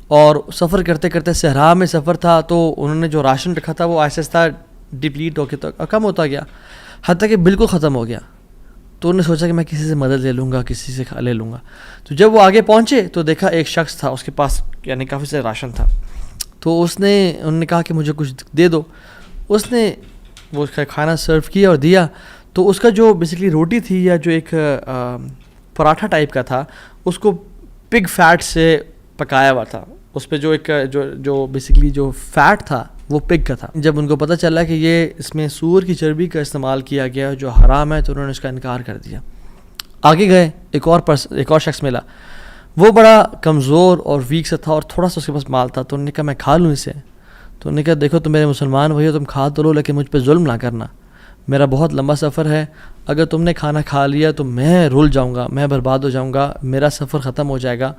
اور سفر کرتے کرتے صحرا میں سفر تھا، تو انہوں نے جو راشن رکھا تھا وہ آہستہ آہستہ ڈپلیٹ ہو کے تو کم ہوتا گیا، حتیٰ کہ بالکل ختم ہو گیا۔ تو انہوں نے سوچا کہ میں کسی سے مدد لے لوں گا، کسی سے لے لوں گا۔ تو جب وہ آگے پہنچے تو دیکھا ایک شخص تھا، اس کے پاس یعنی کافی سے راشن تھا، تو انہوں نے کہا کہ مجھے کچھ دے دو۔ اس نے وہ کھانا سرو کیا اور دیا، تو اس کا جو بیسیکلی روٹی تھی یا جو ایک پراٹھا ٹائپ کا تھا، اس کو پگ فیٹ سے پکایا ہوا تھا، اس پہ جو ایک جو بیسیکلی جو فیٹ تھا وہ پگ کا تھا۔ جب ان کو پتہ چلا کہ یہ اس میں سور کی چربی کا استعمال کیا گیا جو حرام ہے، تو انہوں نے اس کا انکار کر دیا۔ آگے گئے، ایک اور شخص ملا، وہ بڑا کمزور اور ویک سے تھا اور تھوڑا سا اس کے پاس مال تھا، تو انہوں نے کہا میں کھا لوں اسے۔ تو انہوں نے کہا دیکھو تم میرے مسلمان بھائی ہو، تم کھا تو لو لیکن مجھ پہ ظلم نہ کرنا، میرا بہت لمبا سفر ہے، اگر تم نے کھانا کھا لیا تو میں رول جاؤں گا، میں برباد ہو جاؤں گا، میرا سفر ختم ہو جائے گا،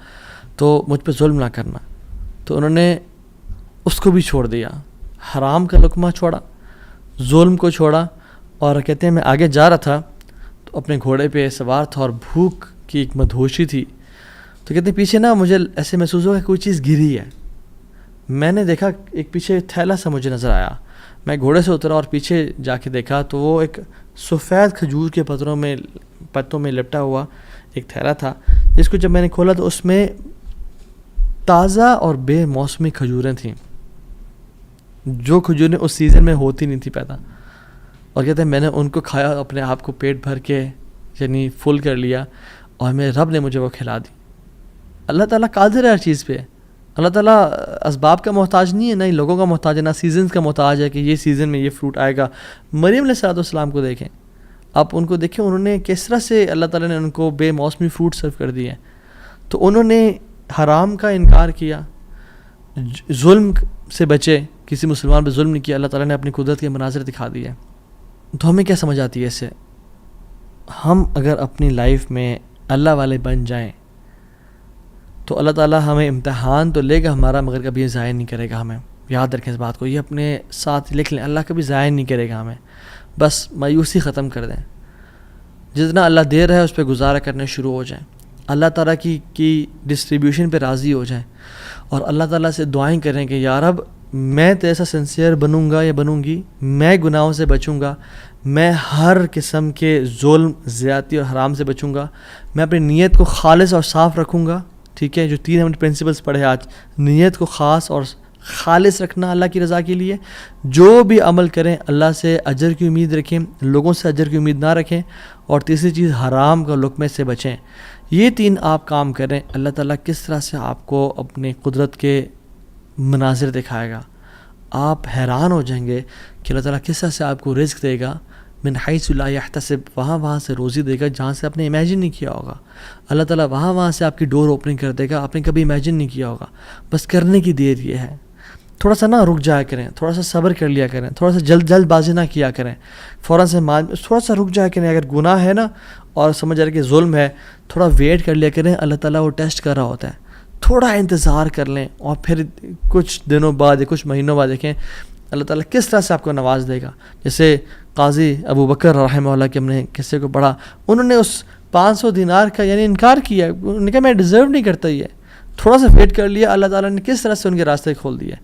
تو مجھ پہ ظلم نہ کرنا۔ تو انہوں نے اس کو بھی چھوڑ دیا، حرام کا لقمہ چھوڑا، ظلم کو چھوڑا، اور کہتے ہیں میں آگے جا رہا تھا تو اپنے گھوڑے پہ سوار تھا اور بھوک کی ایک مدہوشی تھی، تو کہتے ہیں پیچھے نا مجھے ایسے محسوس ہوا کہ کوئی چیز گری ہے۔ میں نے دیکھا ایک پیچھے تھیلا سا مجھے نظر آیا، میں گھوڑے سے اترا اور پیچھے جا کے دیکھا تو وہ ایک سفید کھجور کے پتوں میں لپٹا ہوا ایک تھیلا تھا، جس کو جب میں نے کھولا تو اس میں تازہ اور بے موسمی کھجوریں تھیں، جو کھجوریں اس سیزن میں ہوتی نہیں تھی پیدا، اور کہتے ہیں میں نے ان کو کھایا، اپنے آپ کو پیٹ بھر کے یعنی فل کر لیا، اور میرے رب نے مجھے وہ کھلا دی۔ اللہ تعالیٰ قادر ہے ہر چیز پہ، اللہ تعالیٰ اسباب کا محتاج نہیں ہے، نہ ہی لوگوں کا محتاج ہے، نہ سیزنز کا محتاج ہے کہ یہ سیزن میں یہ فروٹ آئے گا۔ مریم علیہ السلام کو دیکھیں، آپ ان کو دیکھیں، انہوں نے کس طرح سے اللہ تعالیٰ نے ان کو بے موسمی فروٹ سرو کر دیے، تو انہوں نے حرام کا انکار کیا، ظلم سے بچے، کسی مسلمان پہ ظلم نہیں کیا، اللہ تعالیٰ نے اپنی قدرت کے مناظر دکھا دیے۔ تو ہمیں کیا سمجھ آتی ہے اس سے؟ ہم اگر اپنی لائف میں اللہ والے بن جائیں تو اللہ تعالیٰ ہمیں امتحان تو لے گا ہمارا، مگر کبھی ضائع نہیں کرے گا ہمیں۔ یاد رکھیں اس بات کو، یہ اپنے ساتھ لکھ لیں، اللہ کبھی ضائع نہیں کرے گا ہمیں۔ بس مایوسی ختم کر دیں، جتنا اللہ دے رہا ہے اس پہ گزارا کرنے شروع ہو جائیں، اللہ تعالیٰ کی ڈسٹریبیوشن پہ راضی ہو جائیں، اور اللہ تعالیٰ سے دعائیں کریں کہ یا رب میں تو ایسا سنسیئر بنوں گا یا بنوں گی، میں گناہوں سے بچوں گا، میں ہر قسم کے ظلم، زیادتی اور حرام سے بچوں گا، میں اپنی نیت کو خالص اور صاف رکھوں گا۔ ٹھیک ہے، جو 3 ہم نے پرنسپلس پڑھے آج، نیت کو خاص اور خالص رکھنا اللہ کی رضا کے لیے، جو بھی عمل کریں اللہ سے اجر کی امید رکھیں، لوگوں سے اجر کی امید نہ رکھیں، اور تیسری چیز حرام کا لقمے سے بچیں۔ یہ 3 آپ کام کریں، اللہ تعالیٰ کس طرح سے آپ کو اپنی قدرت کے مناظر دکھائے گا، آپ حیران ہو جائیں گے کہ اللہ تعالیٰ کس طرح سے آپ کو رزق دے گا، من حیث لا یحتسب، وہاں سے روزی دے گا جہاں سے آپ نے امیجن نہیں کیا ہوگا، اللہ تعالیٰ وہاں سے آپ کی ڈور اوپننگ کر دے گا، آپ نے کبھی امیجن نہیں کیا ہوگا۔ بس کرنے کی دیر یہ ہے، تھوڑا سا نا رک جایا کریں، تھوڑا سا صبر کر لیا کریں، تھوڑا سا جلد بازی نہ کیا کریں، فوراً سے تھوڑا سا رک جایا کریں، اگر گناہ ہے نا اور سمجھ رہے کہ ظلم ہے، تھوڑا ویٹ کر لیا کریں، اللہ تعالیٰ وہ ٹیسٹ کر رہا ہوتا ہے، تھوڑا انتظار کر لیں، اور پھر کچھ دنوں بعد یا کچھ مہینوں بعد دیکھیں اللہ تعالیٰ کس طرح سے آپ کو نواز دے گا۔ جیسے قاضی ابو بکر رحمہ اللہ کے ہم نے قصے کو پڑھا، انہوں نے اس 500 دینار کا یعنی انکار کیا، انہوں نے کہا میں ڈیزرو نہیں کرتا، یہ تھوڑا سا ویٹ کر لیا، اللہ تعالیٰ نے کس طرح سے ان کے راستے کھول دیے۔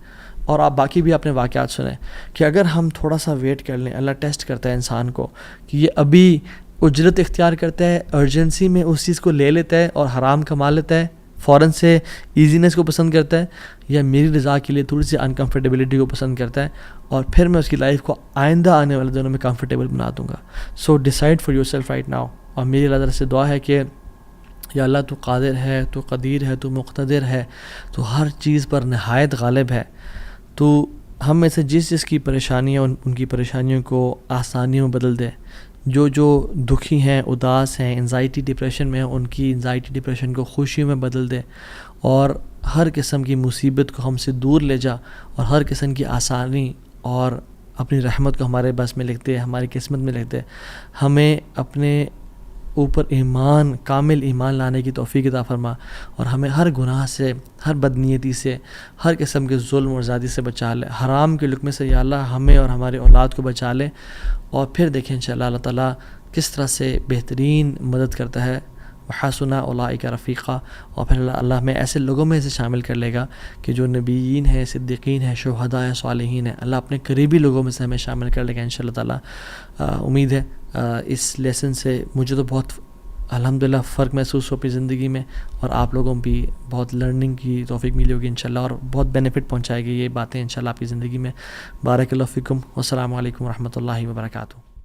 اور آپ باقی بھی اپنے واقعات سنیں کہ اگر ہم تھوڑا سا ویٹ کر لیں، اللہ ٹیسٹ کرتا ہے انسان کو کہ یہ ابھی اجرت اختیار کرتا ہے، ارجنسی میں اس چیز کو لے لیتا ہے اور حرام کما لیتا ہے، فوراً سے ایزینس کو پسند کرتا ہے، یا میری رضا کے لیے تھوڑی سی انکمفرٹیبلٹی کو پسند کرتا ہے، اور پھر میں اس کی لائف کو آئندہ آنے والے دنوں میں کمفرٹیبل بنا دوں گا۔ So decide for yourself right now. اور میری اللہ تعالیٰ سے دعا ہے کہ یا اللہ تو قادر ہے، تو قدیر ہے، تو مقتدر ہے، تو ہر چیز پر نہایت غالب ہے، تو ہم میں سے جس کی پریشانیاں ان کی پریشانیوں کو آسانیوں میں بدل دے، جو دکھی ہیں، اداس ہیں، انزائٹی ڈپریشن میں ہیں، ان کی انزائٹی ڈپریشن کو خوشیوں میں بدل دے، اور ہر قسم کی مصیبت کو ہم سے دور لے جا، اور ہر قسم کی آسانی اور اپنی رحمت کو ہمارے بس میں لکھتے، ہماری قسمت میں لکھتے، ہمیں اپنے اوپر ایمان، کامل ایمان لانے کی توفیق عطا فرما، اور ہمیں ہر گناہ سے، ہر بدنیتی سے، ہر قسم کے ظلم اور زیادتی سے بچا لے، حرام کے لقمے سے یا اللہ ہمیں اور ہمارے اولاد کو بچا لے، اور پھر دیکھیں انشاءاللہ اللہ تعالیٰ کس طرح سے بہترین مدد کرتا ہے، وحسن اولئک رفیقا، اور پھر اللہ ہمیں ایسے لوگوں میں سے شامل کر لے گا کہ جو نبیین ہیں، صدیقین ہیں، شہداء ہیں، صالحین ہیں، اللہ اپنے قریبی لوگوں میں سے ہمیں شامل کر لے گا انشاءاللہ تعالیٰ۔ امید ہے اس لیسن سے مجھے تو بہت الحمدللہ فرق محسوس ہو اپنی زندگی میں، اور آپ لوگوں بھی بہت لرننگ کی توفیق ملی ہوگی انشاءاللہ، اور بہت بینیفٹ پہنچائے گی یہ باتیں انشاءاللہ آپ کی زندگی میں۔ بارک اللہ فیکم، والسلام علیکم ورحمۃ اللہ وبرکاتہ۔